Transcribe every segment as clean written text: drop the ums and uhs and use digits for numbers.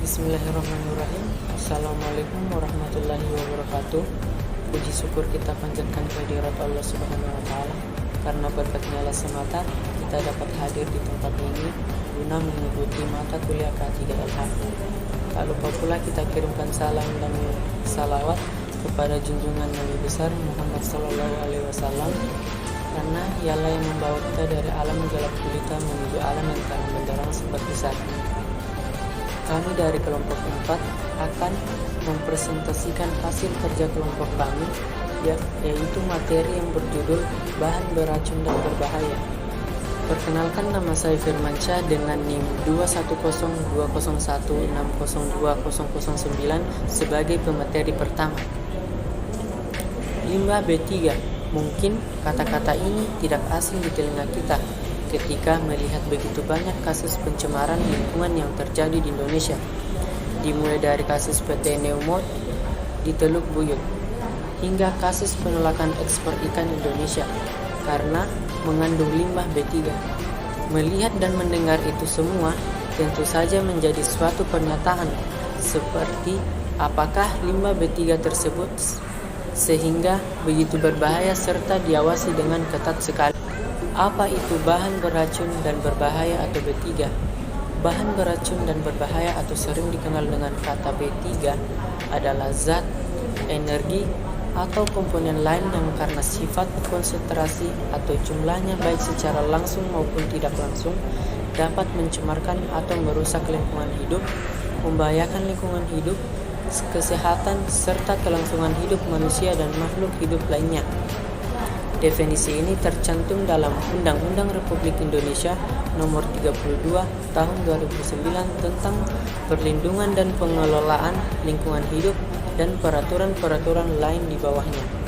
Bismillahirrahmanirrahim. Assalamualaikum warahmatullahi wabarakatuh. Puji syukur kita panjatkan kehadirat Allah Subhanahu wa Ta'ala. Karena berkatnya Allah semata kita dapat hadir di tempat ini guna mengikuti mata kuliah K3 LH. Tak lupa pula kita kirimkan salam dan salawat kepada junjungan Nabi besar Muhammad Sallallahu Alaihi Wasallam, karena ialah yang membawa kita dari alam gelap gulita menuju alam yang terang benderang seperti saat ini. Kami dari kelompok 4 akan mempresentasikan hasil kerja kelompok kami, yaitu materi yang berjudul bahan beracun dan berbahaya. Perkenalkan, nama saya Firmansyah dengan NIM 2102016020009 sebagai pemateri pertama. Limbah B3. Mungkin kata-kata ini tidak asing di telinga kita ketika melihat begitu banyak kasus pencemaran lingkungan yang terjadi di Indonesia, dimulai dari kasus PT Neumod di Teluk Buyut hingga kasus penolakan ekspor ikan Indonesia karena mengandung limbah B3. Melihat dan mendengar itu semua tentu saja menjadi suatu pernyataan seperti apakah limbah B3 tersebut sehingga begitu berbahaya serta diawasi dengan ketat sekali. Apa itu bahan beracun dan berbahaya atau B3? Bahan beracun dan berbahaya atau sering dikenal dengan kata B3 adalah zat, energi, atau komponen lain yang karena sifat konsentrasi atau jumlahnya baik secara langsung maupun tidak langsung dapat mencemarkan atau merusak lingkungan hidup, membahayakan lingkungan hidup, kesehatan, serta kelangsungan hidup manusia dan makhluk hidup lainnya. Definisi ini tercantum dalam Undang-Undang Republik Indonesia Nomor 32 Tahun 2009 tentang Perlindungan dan Pengelolaan Lingkungan Hidup dan peraturan-peraturan lain di bawahnya.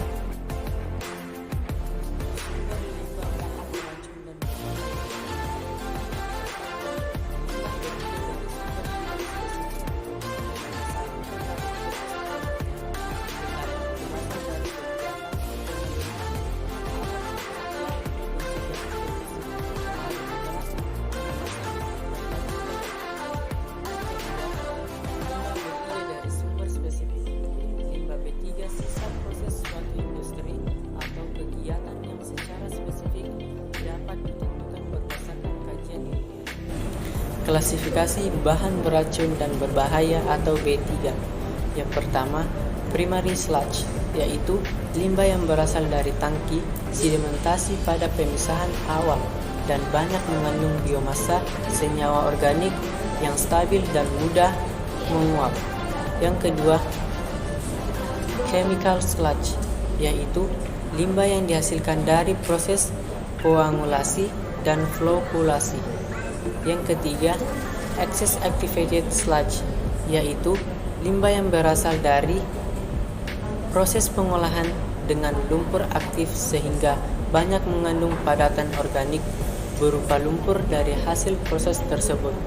Klasifikasi bahan beracun dan berbahaya atau B3. Yang pertama, primary sludge, yaitu limbah yang berasal dari tangki, sedimentasi pada pemisahan awal dan banyak mengandung biomasa senyawa organik yang stabil dan mudah menguap. Yang kedua, chemical sludge, yaitu limbah yang dihasilkan dari proses koagulasi dan flokulasi. Yang ketiga, excess activated sludge, yaitu limbah yang berasal dari proses pengolahan dengan lumpur aktif sehingga banyak mengandung padatan organik berupa lumpur dari hasil proses tersebut.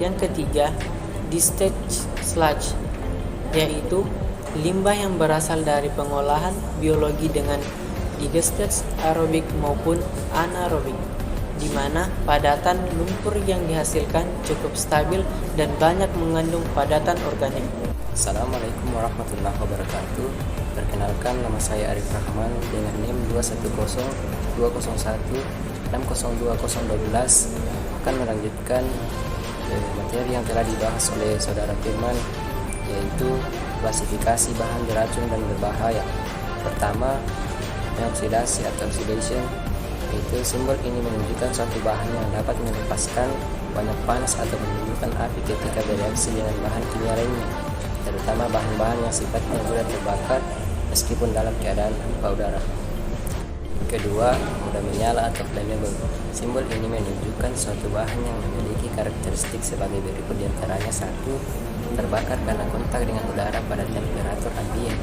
Yang ketiga, discharge sludge, yaitu limbah yang berasal dari pengolahan biologi dengan digestate aerobik maupun anaerobik, di mana padatan lumpur yang dihasilkan cukup stabil dan banyak mengandung padatan organik. Assalamualaikum warahmatullahi wabarakatuh. Perkenalkan, nama saya Arif Rahman dengan NIM 2102021602012 akan melanjutkan materi yang telah dibahas oleh saudara Firman, yaitu klasifikasi bahan beracun dan berbahaya. Pertama, oksidasi atau oxidation, yaitu simbol ini menunjukkan suatu bahan yang dapat melepaskan banyak panas atau menimbulkan api ketika bereaksi dengan bahan kimia lainnya, terutama bahan-bahan yang sifatnya mudah terbakar meskipun dalam keadaan tanpa udara. Kedua, mudah menyala atau flammable. Simbol ini menunjukkan suatu bahan yang memiliki karakteristik sebagai berikut, diantaranya: 1. Terbakar karena kontak dengan udara pada temperatur ambien.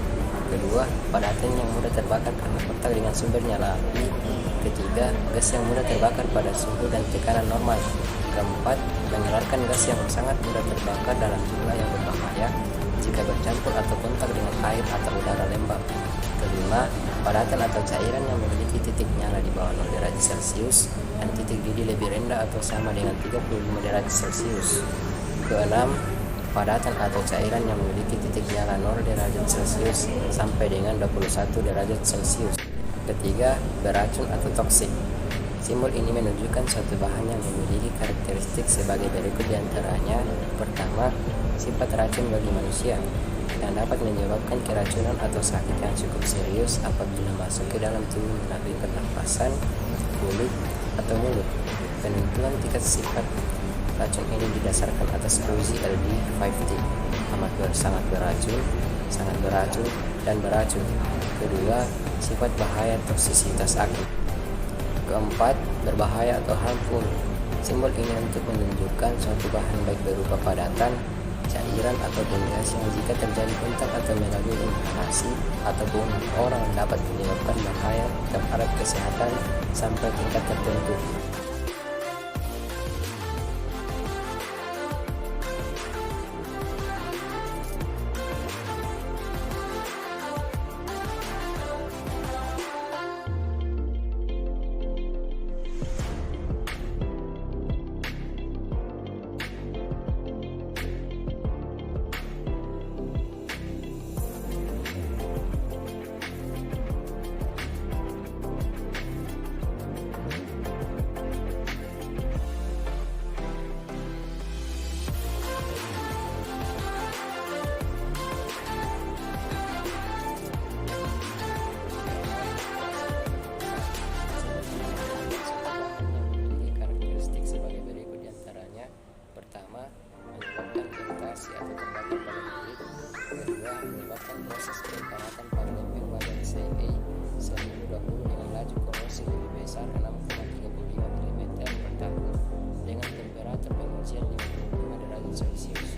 Kedua, padatan yang mudah terbakar karena kontak dengan sumber nyala api. Ketiga, gas yang mudah terbakar pada suhu dan tekanan normal. Keempat, mengeluarkan gas yang sangat mudah terbakar dalam jumlah yang berbahaya jika bercampur atau kontak dengan air atau udara lembab. Kelima, padatan atau cairan yang memiliki titik nyala di bawah 0 derajat Celcius dan titik didih lebih rendah atau sama dengan 35 derajat Celcius. Keenam, padatan atau cairan yang memiliki titik nyala 0 derajat Celcius sampai dengan 21 derajat Celcius. Ketiga, beracun atau toksik. Simbol ini menunjukkan suatu bahan yang memiliki karakteristik sebagai berikut diantaranya. Pertama, sifat racun bagi manusia yang dapat menyebabkan keracunan atau sakit yang cukup serius apabila masuk ke dalam tubuh melalui pernapasan, kulit, atau mulut. Penentuan tingkat sifat racun ini didasarkan atas uji LD5T, sangat beracun, dan beracun. Kedua, sifat bahaya toksisitas aktif. Keempat, berbahaya atau harmful. Simbol ini untuk menunjukkan suatu bahan baik berupa padatan, cairan, ataupun gas yang jika terjadi kontak atau melalui inhalasi ataupun orang dapat menyebabkan bahaya terhadap kesehatan sampai tingkat tertentu. Menyebabkan proses peningkatan pada level badan sel A seminggu dahulu dengan laju korosi lebih besar 6,35 mm per tahun dengan temperatur pengujian 55 derajat Celcius.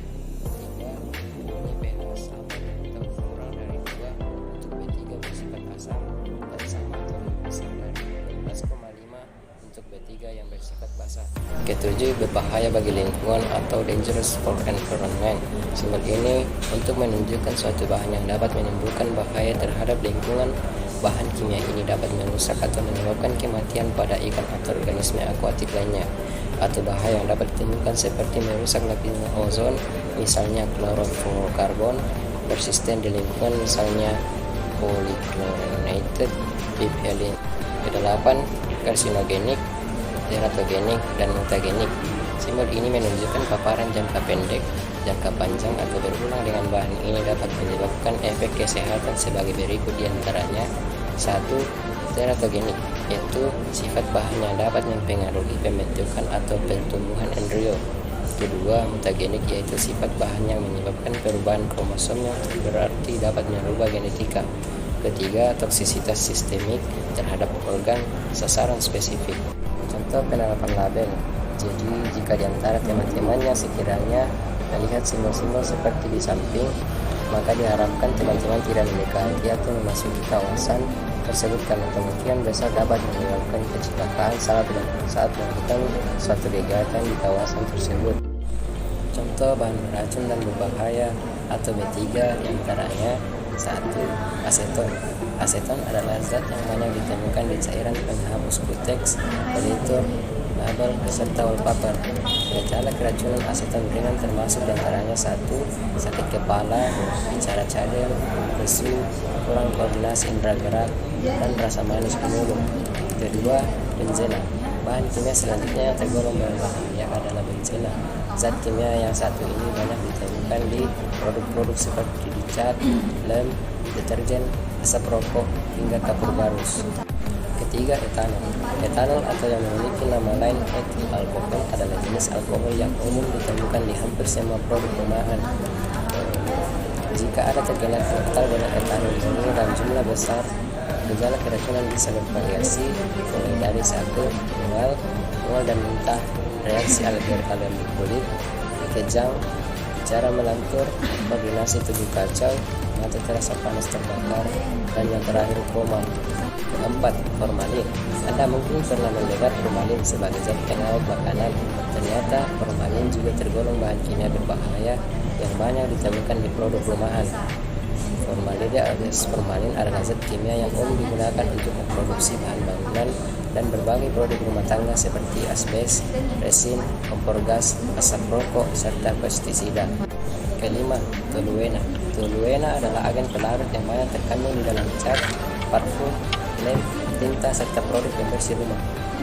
Ketiga, mempunyai pH sama atau kurang dari 2 untuk B3 bersifat asam dan sama atau lebih besar dari 12,5 untuk B3 yang bersifat basa. Ketujuh, berbahaya bagi lingkungan atau dangerous for environment. Simbol ini untuk menunjukkan suatu bahan yang dapat menimbulkan bahaya terhadap lingkungan. Bahan kimia ini dapat merusak atau menyebabkan kematian pada ikan atau organisme akuatik lainnya, atau bahaya yang dapat ditemukan seperti merusak lapisan ozon, misalnya klorofluorokarbon, persisten di lingkungan, misalnya polychlorinated biphenyl. Kedelapan, karsinogenik, teratogenik, dan mutagenik. Simbol ini menunjukkan paparan jangka pendek, jangka panjang, atau berulang dengan bahan ini dapat menyebabkan efek kesehatan sebagai berikut diantaranya. 1. Teratogenik, yaitu sifat bahan yang dapat mempengaruhi pembentukan atau pertumbuhan embrio. Kedua, mutagenik, yaitu sifat bahan yang menyebabkan perubahan kromosom yang berarti dapat merubah genetika. Ketiga, toksisitas sistemik terhadap organ sasaran spesifik. Contoh penerapan label. Jadi, jika di antara teman-temannya sekiranya melihat simbol-simbol seperti di samping, maka diharapkan teman-teman tidak mendekati atau memasuki kawasan tersebut karena kemungkinan besar dapat menyebabkan kecelakaan saat melakukan suatu kegiatan di kawasan tersebut. Contoh bahan beracun dan berbahaya atau B3 diantaranya. 1. Aseton. Aseton adalah zat yang banyak ditemukan di cairan penghapus kuteks, politur, label, beserta wallpaper. Gejala keracunan aseton ringan termasuk diantaranya 1. Sakit kepala, bicara cadel, lesu, kurang koordinasi indera gerak, dan rasa manis di mulut. Kedua, benzena. Bahan kimia selanjutnya yang tergolong berbahaya adalah benzena. Zat kimia yang satu ini banyak ditemukan di produk-produk seperti di cat, lem, deterjen, asap rokok, hingga kapur barus. Ketiga, etanol. Etanol atau yang memiliki nama lain etil alkohol adalah jenis alkohol yang umum ditemukan di hampir semua produk rumahan. Jika ada terkena kental dengan etanol ini dan jumlah besar, gejala keracunan bisa bervariasi mulai dari 1. mual dan muntah, reaksi alergi kulit, kejang, cara melantur, koordinasi tubuh kacau, mata terasa panas terbakar, dan yang terakhir koma. Keempat, formalin. Anda mungkin pernah mendengar formalin sebagai zat pengawet makanan. Ternyata formalin juga tergolong bahan kimia berbahaya yang banyak ditemukan di produk rumahan. Formalin adalah zat kimia yang umum digunakan untuk memproduksi bahan bangunan, dan berbagai produk rumah tangga seperti asbes, resin, kompor gas, asap rokok, serta pestisida. Kelima, toluena. Toluena adalah agen pelarut yang banyak terkandung di dalam cat, parfum, lem, tinta, serta produk pembersih rumah.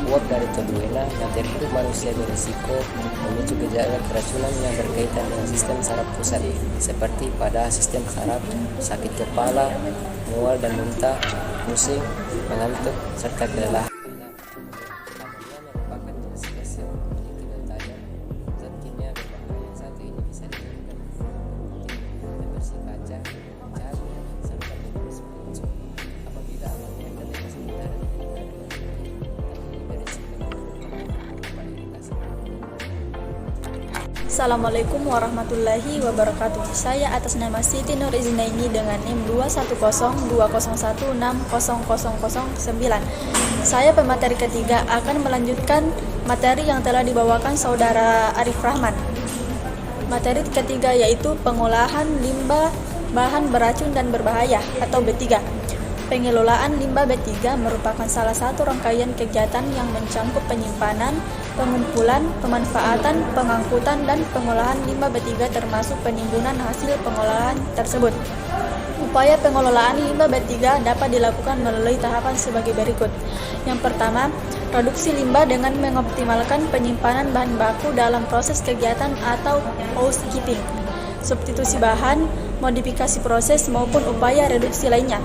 Uap dari toluena yang terhirup manusia berisiko memicu gejala keracunan yang berkaitan dengan sistem saraf pusat, seperti pada sistem saraf, sakit kepala, mual dan muntah, pusing, mengantuk, serta kelelahan. Amonia merupakan jenis gas yang memiliki bau tajam. Zat kimia berbahaya yang satu ini bisa ditemukan di pembersih kaca, cat, serta pembersih pengunjung. Apabila amonia terlihat sebentar, Assalamualaikum warahmatullahi wabarakatuh. Saya atas nama Siti Nur Izinaini dengan NIM 21020160009. Saya pemateri ketiga akan melanjutkan materi yang telah dibawakan Saudara Arif Rahman. Materi ketiga yaitu pengolahan limbah bahan beracun dan berbahaya atau B3. Pengelolaan limbah B3 merupakan salah satu rangkaian kegiatan yang mencangkup penyimpanan, pengumpulan, pemanfaatan, pengangkutan, dan pengolahan limbah B3 termasuk penimbunan hasil pengolahan tersebut. Upaya pengelolaan limbah B3 dapat dilakukan melalui tahapan sebagai berikut. Yang pertama, reduksi limbah dengan mengoptimalkan penyimpanan bahan baku dalam proses kegiatan atau housekeeping, substitusi bahan, modifikasi proses, maupun upaya reduksi lainnya.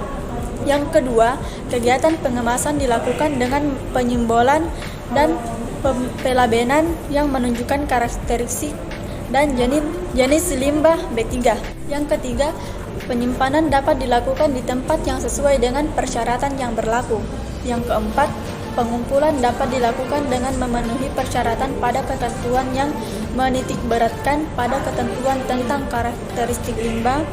Yang kedua, kegiatan pengemasan dilakukan dengan penyimbolan dan pelabenan yang menunjukkan karakteristik dan jenis limbah B3. Yang ketiga, penyimpanan dapat dilakukan di tempat yang sesuai dengan persyaratan yang berlaku. Yang keempat, pengumpulan dapat dilakukan dengan memenuhi persyaratan pada ketentuan yang menitikberatkan pada ketentuan tentang karakteristik limbah,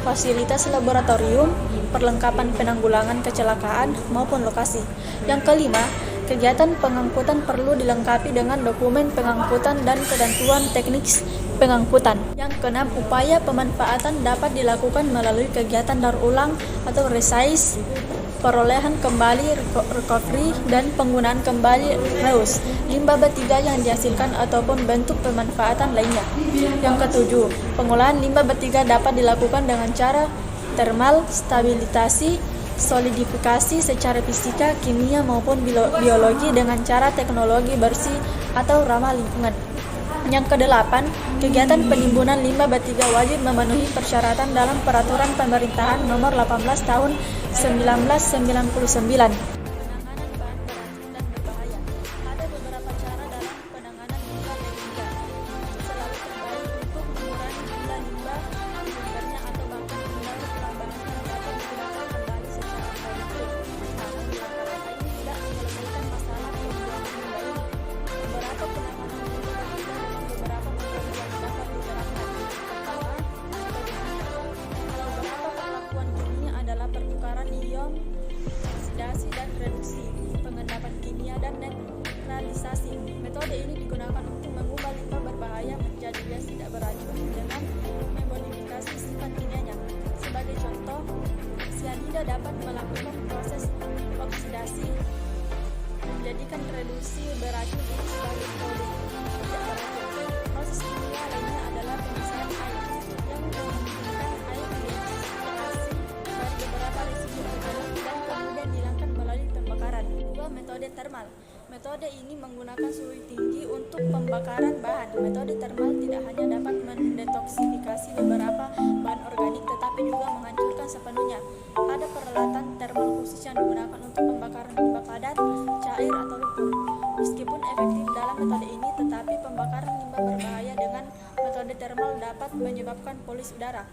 fasilitas laboratorium, perlengkapan penanggulangan kecelakaan, maupun lokasi. Yang kelima, kegiatan pengangkutan perlu dilengkapi dengan dokumen pengangkutan dan ketentuan teknis pengangkutan. Yang keenam, upaya pemanfaatan dapat dilakukan melalui kegiatan daur ulang atau resize, perolehan kembali recovery, dan penggunaan kembali reuse limbah B3 yang dihasilkan ataupun bentuk pemanfaatan lainnya. Yang ketujuh, pengolahan limbah B3 dapat dilakukan dengan cara termal, stabilisasi, solidifikasi secara fisika, kimia maupun biologi dengan cara teknologi bersih atau ramah lingkungan. Yang kedelapan, kegiatan penimbunan limbah B3 wajib memenuhi persyaratan dalam Peraturan Pemerintahan Nomor 18 Tahun 1999. Oksidasi dan reduksi, pengendapan kimia dan netralisasi. Metode ini digunakan untuk mengubah limbah berbahaya menjadi gas tidak beracun dengan memodifikasi sifat kimianya. Sebagai contoh, sianida dapat melakukan proses oksidasi menjadikan reduksi beracun ini sebagai produk tidak beracun. Proses kimia lainnya adalah pemisahan air yang memungkinkan air diekstraksi dari beberapa residu organik dan kemudian dihilangkan melalui pembakaran. Dua, metode termal. Metode ini menggunakan suhu tinggi untuk pembakaran bahan. Metode termal tidak hanya dapat mendetoksifikasi beberapa bahan organik tetapi juga menghancurkan sepenuhnya. Ada peralatan termal khusus yang digunakan untuk pembakaran limbah padat, cair atau lumpur. Meskipun efektif dalam metode ini, tetapi pembakaran limbah berbahaya dengan metode termal dapat menyebabkan polusi udara.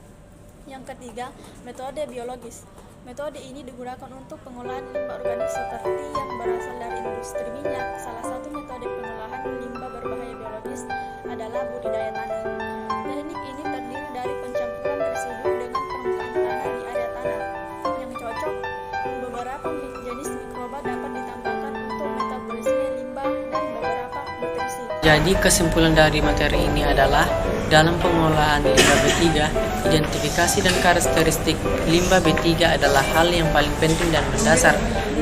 Yang ketiga, metode biologis. Metode ini digunakan untuk pengolahan limbah organik seperti yang berasal dari industri minyak. Salah satu metode pengolahan limbah berbahaya biologis adalah budidaya tanah. Teknik ini terdiri dari pencampuran residu dengan permukaan tanah di area tanah yang cocok. Beberapa jenis mikroba dapat ditambahkan untuk metabolisme limbah dan beberapa nutrisi. Jadi kesimpulan dari materi ini adalah Dalam pengolahan limbah B3, identifikasi dan karakteristik limbah B3 adalah hal yang paling penting dan mendasar.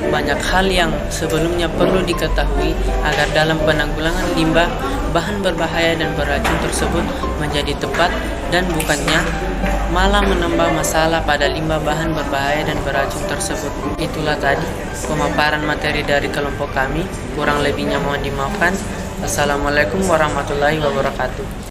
Banyak hal yang sebelumnya perlu diketahui agar dalam penanggulangan limbah, bahan berbahaya dan beracun tersebut menjadi tepat dan bukannya malah menambah masalah pada limbah bahan berbahaya dan beracun tersebut. Itulah tadi pemaparan materi dari kelompok kami. Kurang lebihnya mohon dimaafkan. Assalamualaikum warahmatullahi wabarakatuh.